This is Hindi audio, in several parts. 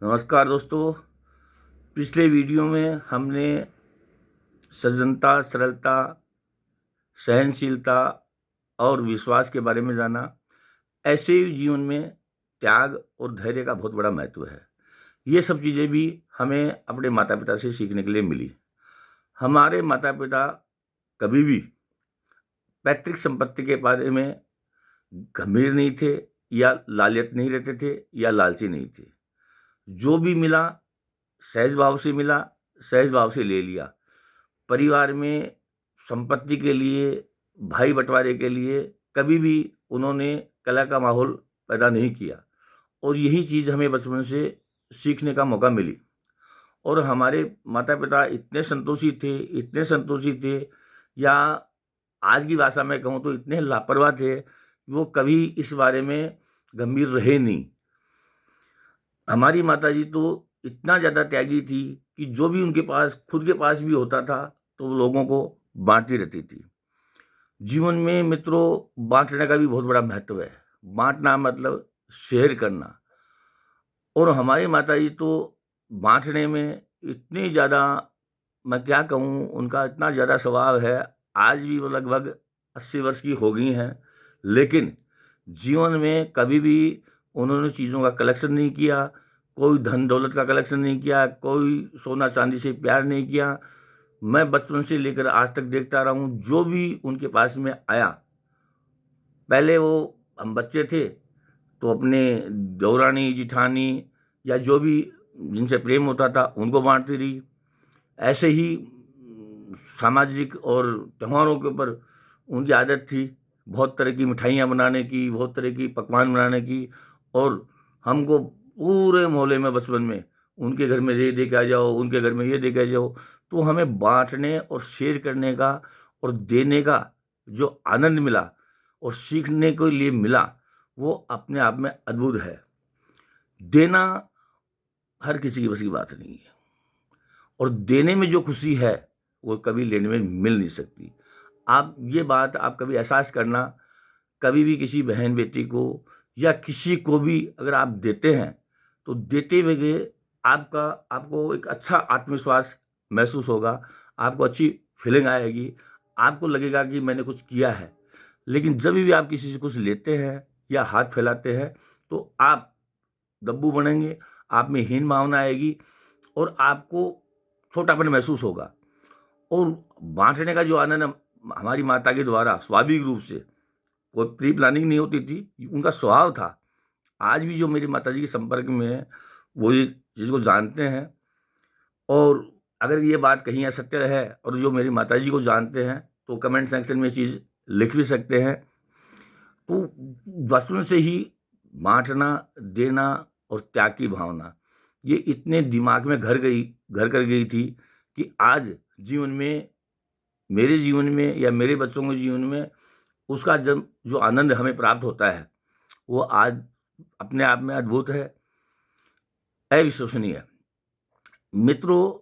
नमस्कार दोस्तों। पिछले वीडियो में हमने सज्जनता, सरलता, सहनशीलता और विश्वास के बारे में जाना। ऐसे ही जीवन में त्याग और धैर्य का बहुत बड़ा महत्व है। ये सब चीज़ें भी हमें अपने माता पिता से सीखने के लिए मिली। हमारे माता पिता कभी भी पैतृक संपत्ति के बारे में गंभीर नहीं थे, या लालच नहीं रहते थे, या लालची नहीं थे। जो भी मिला सहज भाव से मिला, सहज भाव से ले लिया। परिवार में संपत्ति के लिए, भाई बंटवारे के लिए कभी भी उन्होंने कलह का माहौल पैदा नहीं किया, और यही चीज़ हमें बचपन से सीखने का मौका मिली। और हमारे माता पिता इतने संतोषी थे, या आज की भाषा में कहूँ तो इतने लापरवाह थे, वो कभी इस बारे में गंभीर रहे नहीं। हमारी माताजी तो इतना ज़्यादा त्यागी थी कि जो भी उनके पास, खुद के पास भी होता था, तो वो लोगों को बांटती रहती थी। जीवन में मित्रों, बांटने का भी बहुत बड़ा महत्व है। बांटना मतलब शेयर करना। और हमारी माताजी तो बांटने में इतनी ज़्यादा, मैं क्या कहूँ, उनका इतना ज़्यादा स्वभाव है। आज भी वो लगभग 80 वर्ष की हो गई हैं, लेकिन जीवन में कभी भी उन्होंने चीज़ों का कलेक्शन नहीं किया, कोई धन दौलत का कलेक्शन नहीं किया, कोई सोना चांदी से प्यार नहीं किया। मैं बचपन से लेकर आज तक देखता रहा हूँ, जो भी उनके पास में आया, पहले वो, हम बच्चे थे तो अपने देवरानी जिठानी या जो भी जिनसे प्रेम होता था उनको बांटती रही। ऐसे ही सामाजिक और त्योहारों के ऊपर उनकी आदत थी बहुत तरह की मिठाइयाँ बनाने की, बहुत तरह की पकवान बनाने की। और हमको पूरे मोहल्ले में बचपन में उनके घर में ये दे के आ जाओ, उनके घर में ये दे के आ जाओ। तो हमें बांटने और शेयर करने का और देने का जो आनंद मिला और सीखने के लिए मिला, वो अपने आप में अद्भुत है। देना हर किसी की बस की बात नहीं है, और देने में जो खुशी है वो कभी लेने में मिल नहीं सकती। आप ये बात आप कभी एहसास करना, कभी भी किसी बहन बेटी को या किसी को भी अगर आप देते हैं, तो देते हुए आपको एक अच्छा आत्मविश्वास महसूस होगा, आपको अच्छी फीलिंग आएगी, आपको लगेगा कि मैंने कुछ किया है। लेकिन जब भी आप किसी से कुछ लेते हैं या हाथ फैलाते हैं, तो आप दब्बू बनेंगे, आप में हीन भावना आएगी, और आपको छोटापन महसूस होगा। और बांटने का जो आनंद हमारी माता के द्वारा स्वाभाविक रूप से, कोई प्री प्लानिंग नहीं होती थी, उनका स्वभाव था। आज भी जो मेरी माताजी के संपर्क में है, वो ये चीज़ को जानते हैं। और अगर ये बात कहीं असत्य है और जो मेरी माताजी को जानते हैं, तो कमेंट सेक्शन में चीज़ लिख भी सकते हैं। तो बचपन से ही बांटना, देना और त्याग की भावना, ये इतने दिमाग में घर कर गई थी कि आज जीवन में, मेरे जीवन में या मेरे बच्चों के जीवन में उसका जब जो आनंद हमें प्राप्त होता है, वो आज अपने आप में अद्भुत है, अविश्वसनीय है। मित्रों,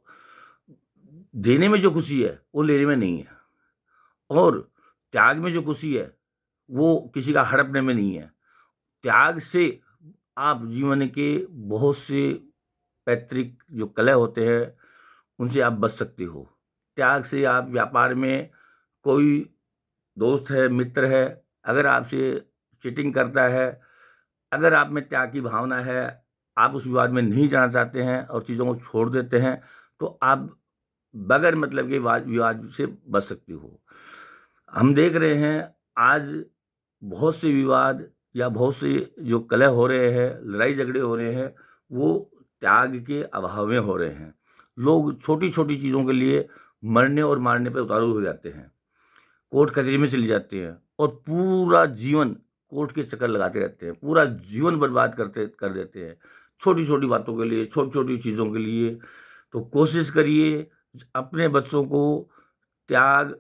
देने में जो खुशी है वो लेने में नहीं है, और त्याग में जो खुशी है वो किसी का हड़पने में नहीं है। त्याग से आप जीवन के बहुत से पैतृक जो कलह होते हैं उनसे आप बच सकते हो। त्याग से आप व्यापार में, कोई दोस्त है, मित्र है, अगर आपसे चीटिंग करता है, अगर आप में त्याग की भावना है, आप उस विवाद में नहीं जाना चाहते हैं और चीज़ों को छोड़ देते हैं, तो आप बगैर मतलब के विवाद से बच सकते हो। हम देख रहे हैं आज बहुत से विवाद या बहुत से जो कलह हो रहे हैं, लड़ाई झगड़े हो रहे हैं, वो त्याग के अभाव में हो रहे हैं। लोग छोटी छोटी चीज़ों के लिए मरने और मारने पर उतारू हो जाते हैं, कोर्ट कचहरी में चले जाते हैं, और पूरा जीवन कोर्ट के चक्कर लगाते रहते हैं, पूरा जीवन बर्बाद कर देते हैं छोटी छोटी बातों के लिए, छोटी छोटी चीज़ों के लिए। तो कोशिश करिए अपने बच्चों को त्याग,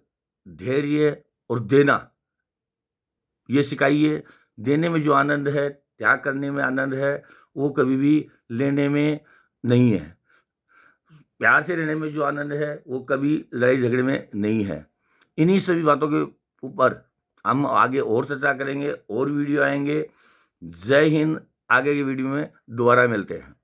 धैर्य और देना ये सिखाइए। देने में जो आनंद है, त्याग करने में आनंद है, वो कभी भी लेने में नहीं है। प्यार से रहने में जो आनंद है वो कभी लड़ाई झगड़े में नहीं है। इन्हीं सभी बातों के ऊपर हम आगे और चर्चा करेंगे, और वीडियो आएंगे। जय हिंद। आगे की वीडियो में दोबारा मिलते हैं।